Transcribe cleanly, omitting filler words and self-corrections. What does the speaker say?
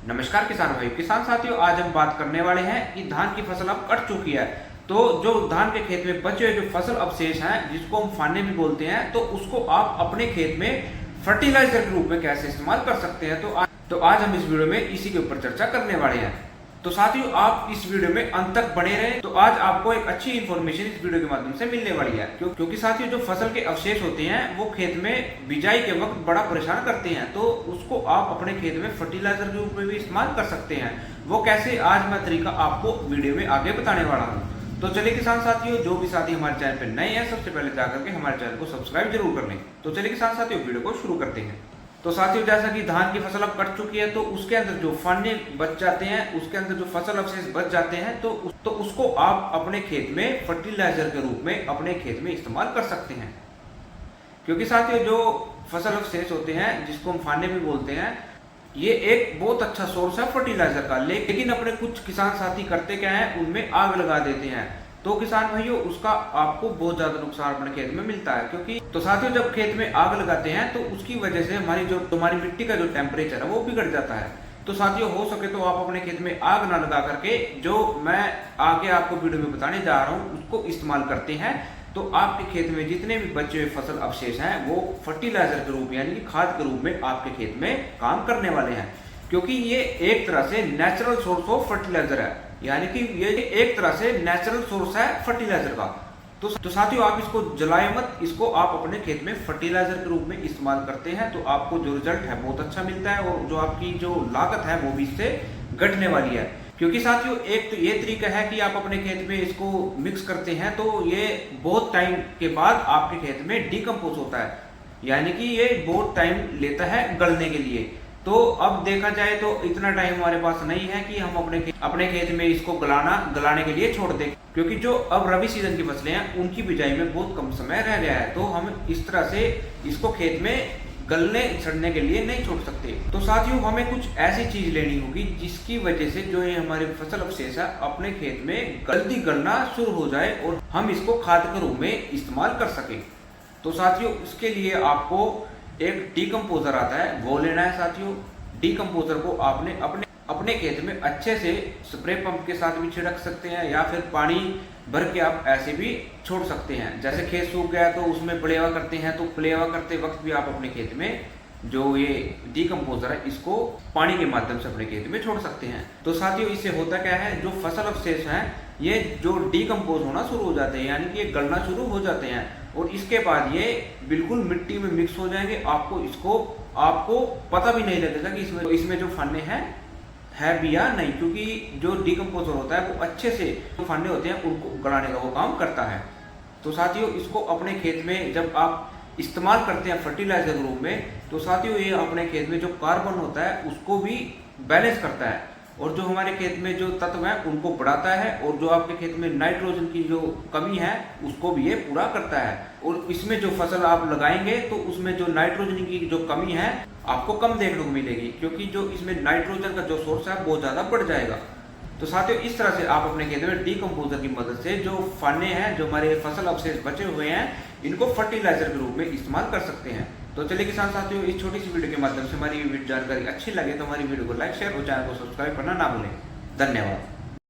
नमस्कार किसान भाई, किसान साथियों, आज हम बात करने वाले हैं कि धान की फसल अब कट चुकी है। तो जो धान के खेत में बचे हुए जो फसल अवशेष हैं, जिसको हम फाने भी बोलते हैं, तो उसको आप अपने खेत में फर्टिलाइजर के रूप में कैसे इस्तेमाल कर सकते हैं। तो आज हम इस वीडियो में इसी के ऊपर चर्चा करने वाले हैं। तो साथियों, आप इस वीडियो में अंत तक बने रहें। तो आज आपको एक अच्छी इन्फॉर्मेशन इस वीडियो के माध्यम से मिलने वाली है, क्योंकि साथियों, जो फसल के अवशेष होते हैं वो खेत में बिजाई के वक्त बड़ा परेशान करते हैं। तो उसको आप अपने खेत में फर्टिलाइजर के रूप में भी इस्तेमाल कर सकते हैं। वो कैसे, आज मैं तरीका आपको वीडियो में आगे बताने वाला हूँ। तो चलिए किसान साथियों, जो भी साथी हमारे चैनल पर नए हैं, सबसे पहले जाकर के हमारे चैनल को सब्सक्राइब जरूर कर लें। तो चलिए किसान साथियों, वीडियो को शुरू करते हैं। तो साथियों, जैसा कि धान की फसल अब कट चुकी है, तो उसके अंदर जो फाने बच जाते हैं, उसके अंदर जो फसल अवशेष बच जाते हैं, तो उसको आप अपने खेत में फर्टिलाइजर के रूप में अपने खेत में इस्तेमाल कर सकते हैं। क्योंकि साथियों, जो फसल अवशेष होते हैं, जिसको हम फाने भी बोलते हैं, ये एक बहुत अच्छा सोर्स है फर्टिलाइजर का। लेकिन अपने कुछ किसान साथी करते क्या है, उनमें आग लगा देते हैं। तो किसान भाइयों, उसका आपको बहुत ज्यादा नुकसान अपने खेत में मिलता है। क्योंकि तो साथियों, जब खेत में आग लगाते हैं तो उसकी वजह से हमारी मिट्टी का जो टेम्परेचर है वो बिगड़ जाता है। तो साथियों, हो सके तो आप अपने खेत में आग ना लगा करके, जो मैं आगे आपको वीडियो में बताने जा रहा हूँ, उसको इस्तेमाल करते हैं। तो आपके खेत में जितने भी बचे हुए फसल अवशेष हैं, वो फर्टिलाइजर के रूप यानी कि खाद के रूप में आपके खेत में काम करने वाले हैं। क्योंकि ये एक तरह से नेचुरल सोर्स ऑफ फर्टिलाइजर है, यानी कि ये एक तरह से नेचुरल सोर्स है फर्टिलाइजर का। तो साथियों, आप इसको जलाए मत, इसको आप अपने खेत में फर्टिलाइजर के रूप में इस्तेमाल करते हैं तो आपको जो रिजल्ट है बहुत अच्छा मिलता है, और जो आपकी जो लागत है वो भी इससे घटने वाली है। क्योंकि साथियों, एक तो ये तरीका है कि आप अपने खेत में इसको मिक्स करते हैं, तो ये बहुत टाइम के बाद आपके खेत में डिकम्पोज होता है, यानी कि ये बहुत टाइम लेता है गलने के लिए। तो अब देखा जाए तो इतना टाइम हमारे पास नहीं है कि हम अपने खेत में इसको गलाने के लिए छोड़ दें। क्योंकि जो अब रबी सीजन की फसलें हैं, उनकी बिजाई में बहुत कम समय रह गया है, तो हम इस तरह से इसको खेत में गलने सड़ने के लिए नहीं छोड़ सकते। तो साथियों, हमें कुछ ऐसी चीज लेनी होगी जिसकी वजह से जो ये हमारे फसल अवशेष है अपने खेत में जल्दी गलना शुरू हो जाए और हम इसको खाद के रूप में इस्तेमाल कर सके। तो साथियों, इसके लिए आपको एक डीकम्पोजर आता है, वो लेना है। साथियों, डीकम्पोजर को आपने अपने खेत में अच्छे से स्प्रे पंप के साथ भी छिड़क सकते हैं, या फिर पानी भर के आप ऐसे भी छोड़ सकते हैं। जैसे खेत सूख गया तो उसमें प्लेवा करते हैं, तो प्लेवा करते वक्त भी आप अपने खेत में जो ये डीकम्पोजर है, इसको पानी के माध्यम से अपने खेत में छोड़ सकते हैं। तो साथियों, इससे होता क्या है, जो फसल अवशेष हैं ये जो डीकम्पोज होना शुरू हो जाते हैं, यानी कि ये गलना शुरू हो जाते हैं, और इसके बाद ये बिल्कुल मिट्टी में मिक्स हो जाएंगे। आपको पता भी नहीं लगेगा कि इसमें जो फाने हैं है भी या नहीं, क्योंकि जो डीकम्पोजर होता है वो अच्छे से जो फाने होते हैं उनको गलाने का वो काम करता है। तो साथियों, इसको अपने खेत में जब आप इस्तेमाल करते हैं फर्टिलाइजर के रूप में, तो साथियों, ये अपने खेत में जो कार्बन होता है उसको भी बैलेंस करता है, और जो हमारे खेत में जो तत्व हैं उनको बढ़ाता है, और जो आपके खेत में नाइट्रोजन की जो कमी है उसको भी ये पूरा करता है। और इसमें जो फसल आप लगाएंगे तो उसमें जो नाइट्रोजन की जो कमी है आपको कम देखने को मिलेगी, क्योंकि जो इसमें नाइट्रोजन का जो सोर्स है बहुत ज्यादा बढ़ जाएगा। तो साथियों, इस तरह से आप अपने खेत में डीकम्पोजर की मदद से जो फाने हैं, जो हमारे फसल अवशेष बचे हुए हैं, इनको फर्टिलाइजर के रूप में इस्तेमाल कर सकते हैं। तो चलिए किसान साथियों, इस छोटी सी वीडियो के माध्यम से हमारी जानकारी अच्छी लगे तो हमारी वीडियो को लाइक, शेयर और चैनल को सब्सक्राइब करना ना भूलें। धन्यवाद।